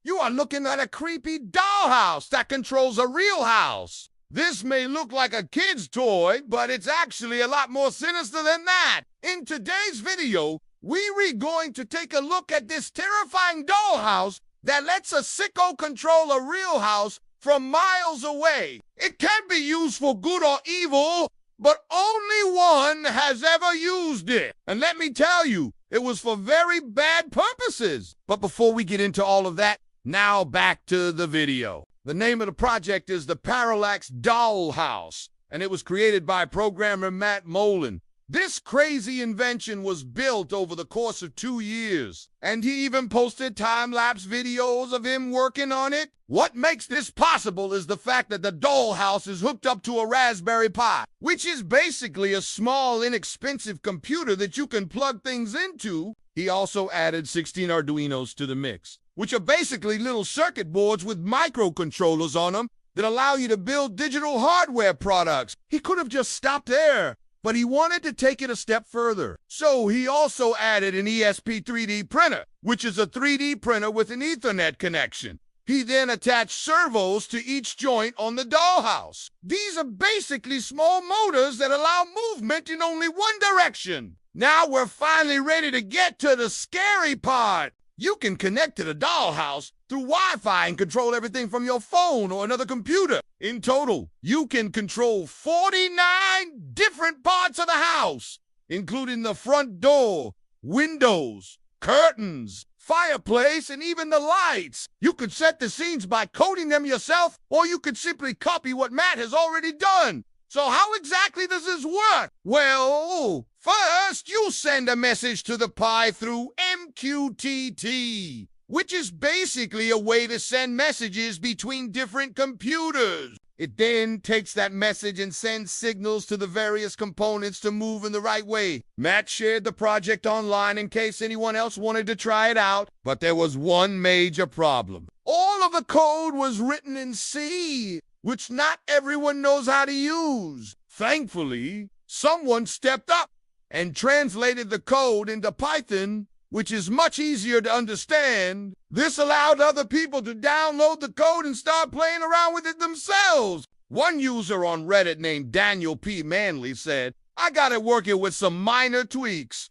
You are looking at a creepy dollhouse that controls a real house. This may look like a kid's toy, but it's actually a lot more sinister than that. In today's video, we're going to take a look at this terrifying dollhouse that lets a sicko control a real house from miles away. It can be used for good or evil, but only one has ever used it. And let me tell you, it was for very bad purposes. But before we get into all of that, now back to the video. The name of the project is the Parallax Dollhouse, and it was created by programmer Matt Molan. This crazy invention was built over the course of 2 years, and he even posted time-lapse videos of him working on it. What makes this possible is the fact that the dollhouse is hooked up to a Raspberry Pi, which is basically a small, inexpensive computer that you can plug things into. He also added 16 Arduinos to the mix, which are basically little circuit boards with microcontrollers on them that allow you to build digital hardware products. He could have just stopped there, but he wanted to take it a step further. So he also added an ESP 3D printer, which is a 3D printer with an Ethernet connection. He then attached servos to each joint on the dollhouse. These are basically small motors that allow movement in only one direction. Now we're finally ready to get to the scary part. You can connect to the dollhouse through Wi-Fi and control everything from your phone or another computer. In total, you can control 49 different parts of the house, including the front door, windows, curtains, fireplace, and even the lights. You could set the scenes by coding them yourself, or you could simply copy what Matt has already done. So how exactly does this work? Well, first you send a message to the Pi through MQTT, which is basically a way to send messages between different computers. It then takes that message and sends signals to the various components to move in the right way. Matt shared the project online in case anyone else wanted to try it out, but there was one major problem. All of the code was written in C, which not everyone knows how to use. Thankfully, someone stepped up and translated the code into Python, which is much easier to understand. This allowed other people to download the code and start playing around with it themselves. One user on Reddit named Daniel P. Manley said, "I got it working with some minor tweaks."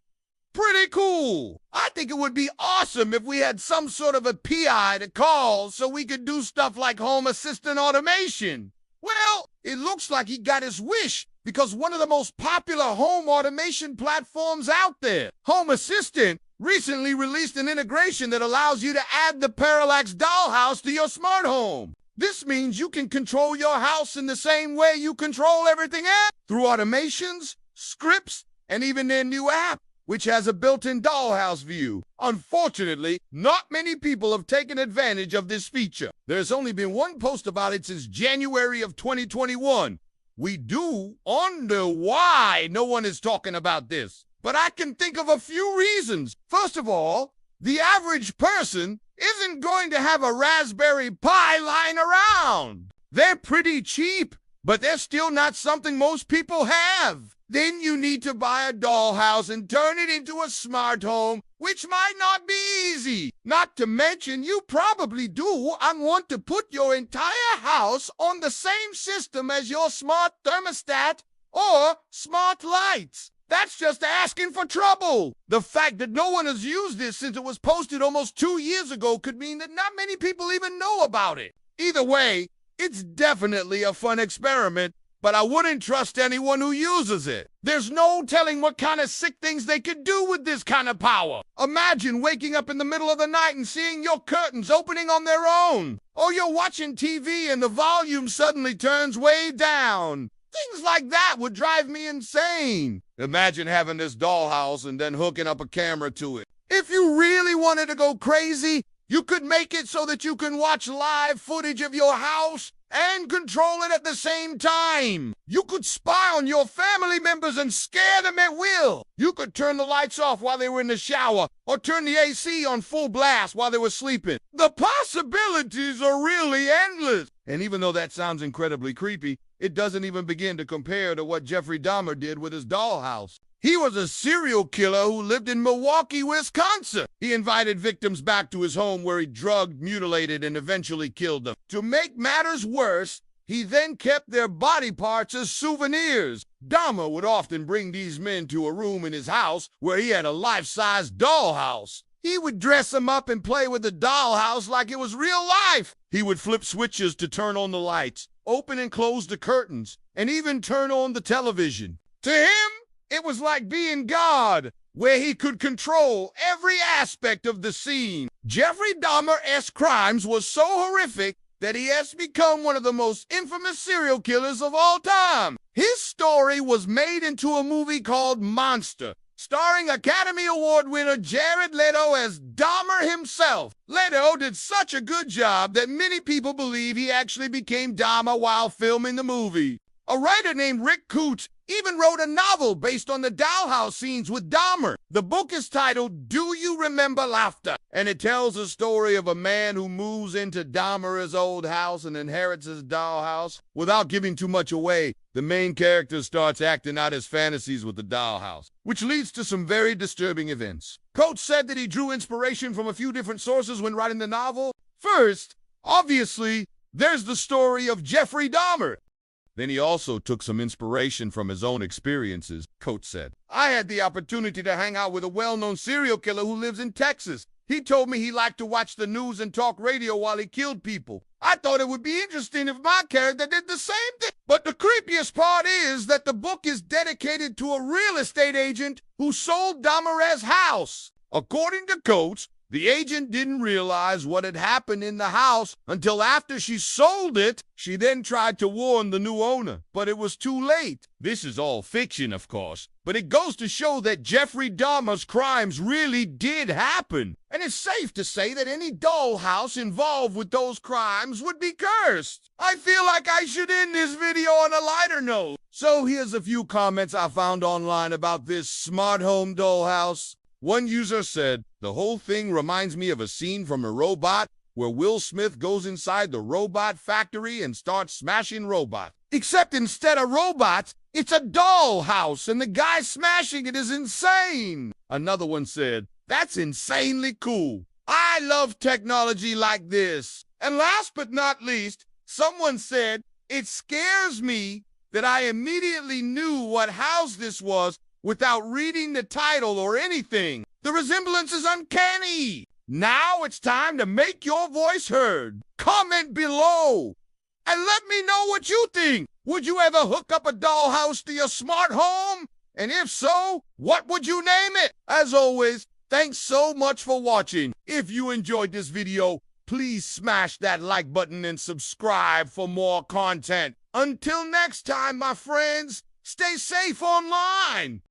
Pretty cool. I think it would be awesome if we had some sort of a PI to call so we could do stuff like home assistant automation. Well, it looks like he got his wish, because one of the most popular home automation platforms out there, Home Assistant, recently released an integration that allows you to add the Parallax Dollhouse to your smart home. This means you can control your house in the same way you control everything else, through automations, scripts, and even their new app, which has a built-in dollhouse view. Unfortunately, not many people have taken advantage of this feature. There's only been one post about it since January of 2021. We do wonder why no one is talking about this, but I can think of a few reasons. First of all, the average person isn't going to have a Raspberry Pi lying around. They're pretty cheap, but they're still not something most people have. Then you need to buy a dollhouse and turn it into a smart home, which might not be easy. Not to mention, you probably do and want to put your entire house on the same system as your smart thermostat or smart lights. That's just asking for trouble. The fact that no one has used this since it was posted almost 2 years ago could mean that not many people even know about it. Either way, it's definitely a fun experiment, but I wouldn't trust anyone who uses it. There's no telling what kind of sick things they could do with this kind of power. Imagine waking up in the middle of the night and seeing your curtains opening on their own. Or you're watching TV and the volume suddenly turns way down. Things like that would drive me insane. Imagine having this dollhouse and then hooking up a camera to it. If you really wanted to go crazy, you could make it so that you can watch live footage of your house and control it at the same time. You could spy on your family members and scare them at will. You could turn the lights off while they were in the shower or turn the AC on full blast while they were sleeping. The possibilities are really endless. And even though that sounds incredibly creepy, it doesn't even begin to compare to what Jeffrey Dahmer did with his dollhouse. He was a serial killer who lived in Milwaukee, Wisconsin. He invited victims back to his home where he drugged, mutilated, and eventually killed them. To make matters worse, he then kept their body parts as souvenirs. Dahmer would often bring these men to a room in his house where he had a life-size dollhouse. He would dress them up and play with the dollhouse like it was real life. He would flip switches to turn on the lights, open and close the curtains, and even turn on the television. To him, it was like being God, where he could control every aspect of the scene. Jeffrey Dahmer's crimes was so horrific that he has become one of the most infamous serial killers of all time. His story was made into a movie called Monster, starring Academy Award winner Jared Leto as Dahmer himself. Leto did such a good job that many people believe he actually became Dahmer while filming the movie. A writer named Rick Coots even wrote a novel based on the Dollhouse scenes with Dahmer. The book is titled Do You Remember Laughter? And it tells the story of a man who moves into Dahmer's old house and inherits his dollhouse. Without giving too much away, the main character starts acting out his fantasies with the dollhouse, which leads to some very disturbing events. Coates said that he drew inspiration from a few different sources when writing the novel. First, obviously, there's the story of Jeffrey Dahmer. Then he also took some inspiration from his own experiences, Coates said. I had the opportunity to hang out with a well-known serial killer who lives in Texas. He told me he liked to watch the news and talk radio while he killed people. I thought it would be interesting if my character did the same thing. But the creepiest part is that the book is dedicated to a real estate agent who sold Dahmer's house. According to Coates, the agent didn't realize what had happened in the house until after she sold it. She then tried to warn the new owner, but it was too late. This is all fiction, of course, but it goes to show that Jeffrey Dahmer's crimes really did happen. And it's safe to say that any dollhouse involved with those crimes would be cursed. I feel like I should end this video on a lighter note. So here's a few comments I found online about this smart home dollhouse. One user said, the whole thing reminds me of a scene from a robot where Will Smith goes inside the robot factory and starts smashing robots. Except instead of robots, it's a dollhouse and the guy smashing it is insane. Another one said, that's insanely cool. I love technology like this. And last but not least, someone said, it scares me that I immediately knew what house this was without reading the title or anything. The resemblance is uncanny. Now it's time to make your voice heard. Comment below and let me know what you think. Would you ever hook up a dollhouse to your smart home? And if so, what would you name it? As always, thanks so much for watching. If you enjoyed this video, please smash that like button and subscribe for more content. Until next time, my friends, stay safe online.